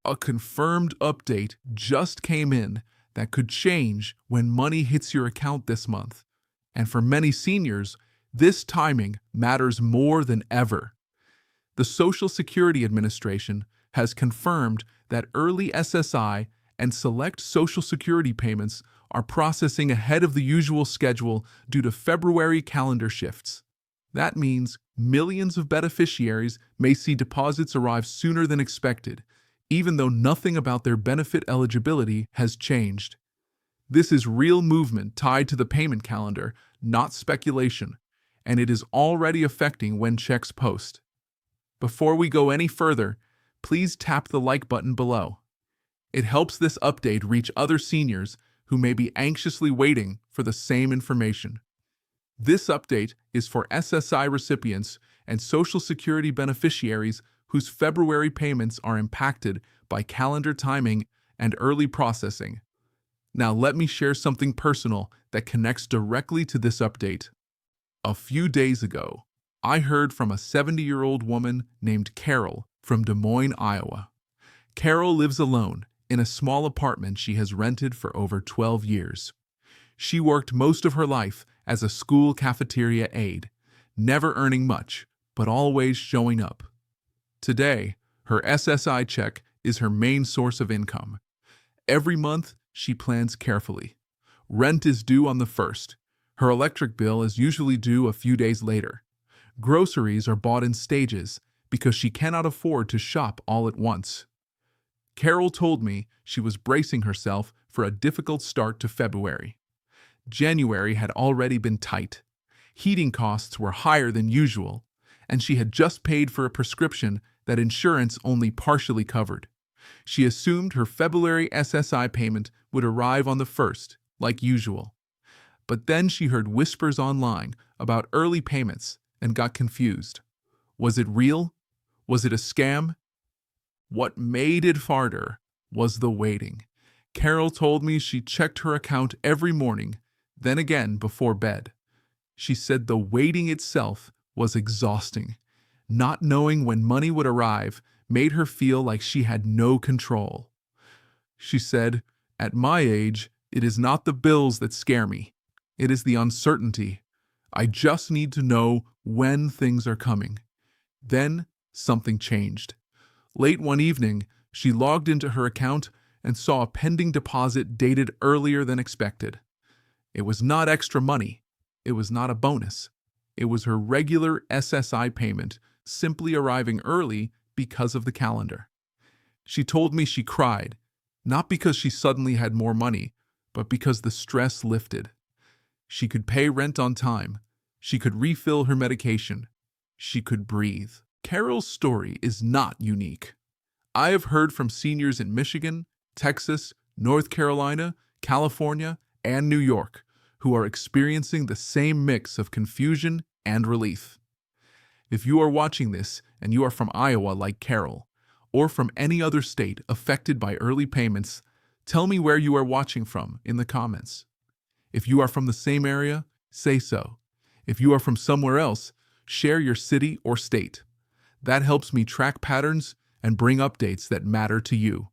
A confirmed update just came in that could change when money hits your account this month. And for many seniors, this timing matters more than ever. The Social Security Administration has confirmed that early SSI and select Social Security payments are processing ahead of the usual schedule due to February calendar shifts. That means millions of beneficiaries may see deposits arrive sooner than expected, even though nothing about their benefit eligibility has changed. This is real movement tied to the payment calendar, not speculation, and it is already affecting when checks post. Before we go any further, please tap the like button below. It helps this update reach other seniors who may be anxiously waiting for the same information. This update is for SSI recipients and Social Security beneficiaries whose February payments are impacted by calendar timing and early processing. Now let me share something personal that connects directly to this update. A few days ago, I heard from a 70-year-old woman named Carol from Des Moines, Iowa. Carol lives alone in a small apartment she has rented for over 12 years. She worked most of her life as a school cafeteria aide, never earning much, but always showing up. Today, her SSI check is her main source of income. Every month, she plans carefully. Rent is due on the 1st. Her electric bill is usually due a few days later. Groceries are bought in stages because she cannot afford to shop all at once. Carol told me she was bracing herself for a difficult start to February. January had already been tight. Heating costs were higher than usual, and she had just paid for a prescription that insurance only partially covered. She assumed her February SSI payment would arrive on the 1st, like usual. But then she heard whispers online about early payments and got confused. Was it real? Was it a scam? What made it harder was the waiting. Carol told me she checked her account every morning, then again before bed. She said the waiting itself was exhausting. Not knowing when money would arrive made her feel like she had no control. She said, "At my age, it is not the bills that scare me. It is the uncertainty. I just need to know when things are coming." Then something changed. Late one evening, she logged into her account and saw a pending deposit dated earlier than expected. It was not extra money. It was not a bonus. It was her regular SSI payment, simply arriving early because of the calendar. She told me she cried, not because she suddenly had more money, but because the stress lifted. She could pay rent on time. She could refill her medication. She could breathe. Carol's story is not unique. I have heard from seniors in Michigan, Texas, North Carolina, California, and New York who are experiencing the same mix of confusion and relief. If you are watching this and you are from Iowa like Carol, or from any other state affected by early payments, tell me where you are watching from in the comments. If you are from the same area, say so. If you are from somewhere else, share your city or state. That helps me track patterns and bring updates that matter to you.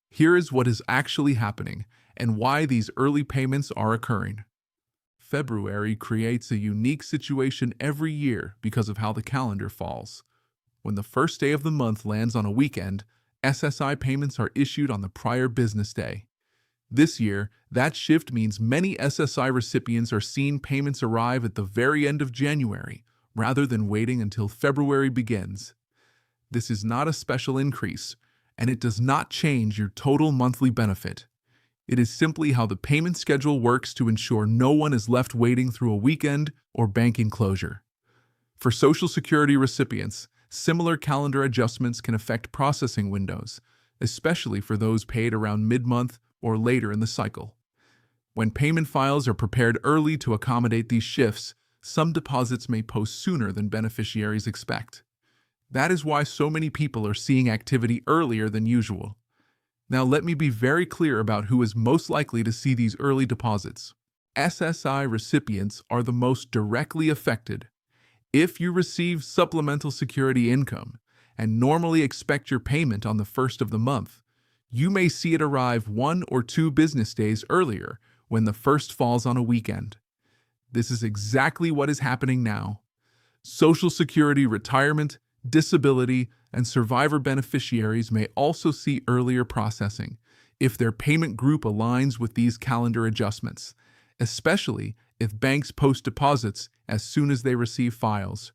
Here is what is actually happening and why these early payments are occurring. February creates a unique situation every year because of how the calendar falls. When the first day of the month lands on a weekend, SSI payments are issued on the prior business day. This year, that shift means many SSI recipients are seeing payments arrive at the very end of January, rather than waiting until February begins. This is not a special increase, and it does not change your total monthly benefit. It is simply how the payment schedule works to ensure no one is left waiting through a weekend or banking closure. For Social Security recipients, similar calendar adjustments can affect processing windows, especially for those paid around mid-month or later in the cycle. When payment files are prepared early to accommodate these shifts, some deposits may post sooner than beneficiaries expect. That is why so many people are seeing activity earlier than usual. Now let me be very clear about who is most likely to see these early deposits. SSI recipients are the most directly affected. If you receive supplemental security income, and normally expect your payment on the first of the month, you may see it arrive 1 or 2 business days earlier when the first falls on a weekend. This is exactly what is happening now. Social Security, retirement, disability, and survivor beneficiaries may also see earlier processing if their payment group aligns with these calendar adjustments, especially if banks post deposits as soon as they receive files.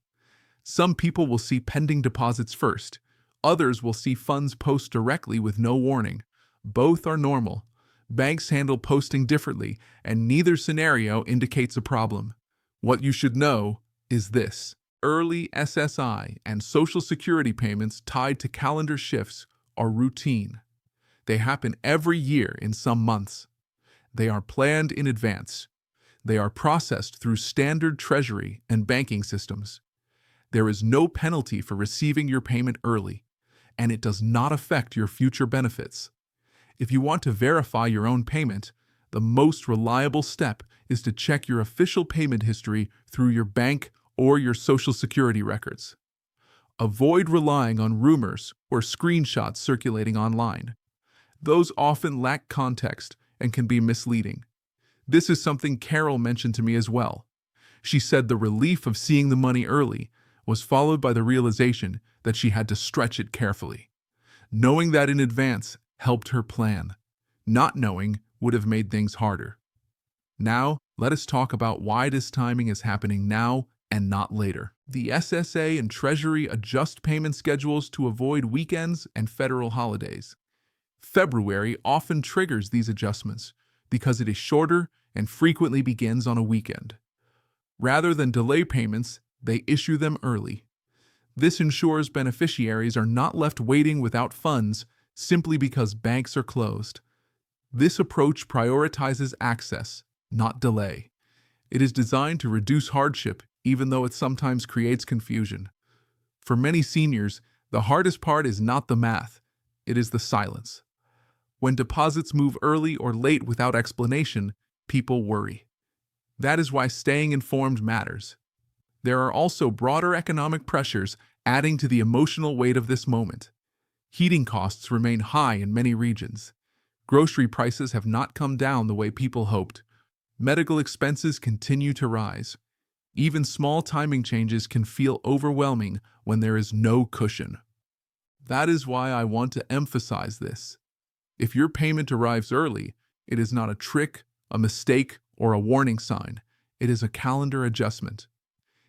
Some people will see pending deposits first. Others will see funds post directly with no warning. Both are normal. Banks handle posting differently, and neither scenario indicates a problem. What you should know is this: early SSI and Social Security payments tied to calendar shifts are routine. They happen every year in some months. They are planned in advance. They are processed through standard Treasury and banking systems. There is no penalty for receiving your payment early, and it does not affect your future benefits. If you want to verify your own payment, the most reliable step is to check your official payment history through your bank or your Social Security records. Avoid relying on rumors or screenshots circulating online. Those often lack context and can be misleading. This is something Carol mentioned to me as well. She said the relief of seeing the money early was followed by the realization that she had to stretch it carefully. Knowing that in advance helped her plan. Not knowing would have made things harder. Now, let us talk about why this timing is happening now and not later. The SSA and Treasury adjust payment schedules to avoid weekends and federal holidays. February often triggers these adjustments because it is shorter and frequently begins on a weekend. Rather than delay payments, they issue them early. This ensures beneficiaries are not left waiting without funds simply because banks are closed. This approach prioritizes access, not delay. It is designed to reduce hardship, even though it sometimes creates confusion. For many seniors, the hardest part is not the math, it is the silence. When deposits move early or late without explanation, people worry. That is why staying informed matters. There are also broader economic pressures adding to the emotional weight of this moment. Heating costs remain high in many regions. Grocery prices have not come down the way people hoped. Medical expenses continue to rise. Even small timing changes can feel overwhelming when there is no cushion. That is why I want to emphasize this. If your payment arrives early, it is not a trick, a mistake, or a warning sign. It is a calendar adjustment.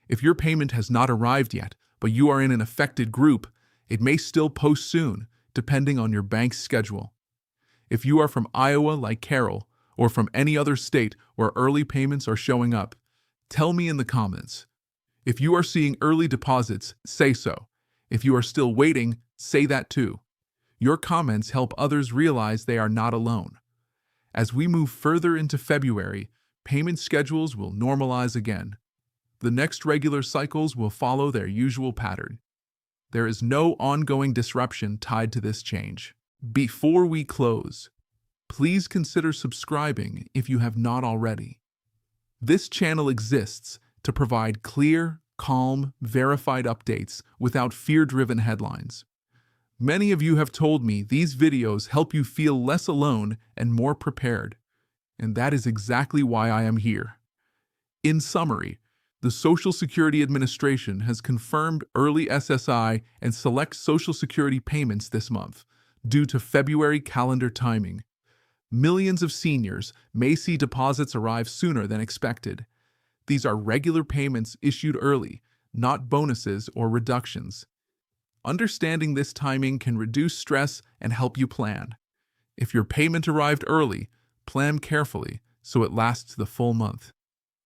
If your payment has not arrived yet, but you are in an affected group, it may still post soon, depending on your bank's schedule. If you are from Iowa like Carol, or from any other state where early payments are showing up, tell me in the comments. If you are seeing early deposits, say so. If you are still waiting, say that too. Your comments help others realize they are not alone. As we move further into February, payment schedules will normalize again. The next regular cycles will follow their usual pattern. There is no ongoing disruption tied to this change. Before we close, please consider subscribing if you have not already. This channel exists to provide clear, calm, verified updates without fear-driven headlines. Many of you have told me these videos help you feel less alone and more prepared, and that is exactly why I am here. In summary, the Social Security Administration has confirmed early SSI and select Social Security payments this month due to February calendar timing. Millions of seniors may see deposits arrive sooner than expected. These are regular payments issued early, not bonuses or reductions. Understanding this timing can reduce stress and help you plan. If your payment arrived early, plan carefully so it lasts the full month.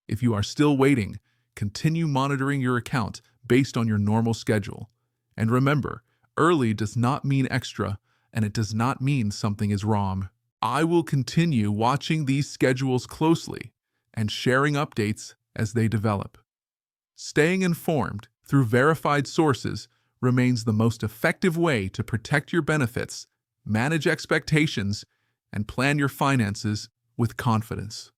If you are still waiting, continue monitoring your account based on your normal schedule. And remember, early does not mean extra, and it does not mean something is wrong. I will continue watching these schedules closely and sharing updates as they develop. Staying informed through verified sources remains the most effective way to protect your benefits, manage expectations, and plan your finances with confidence.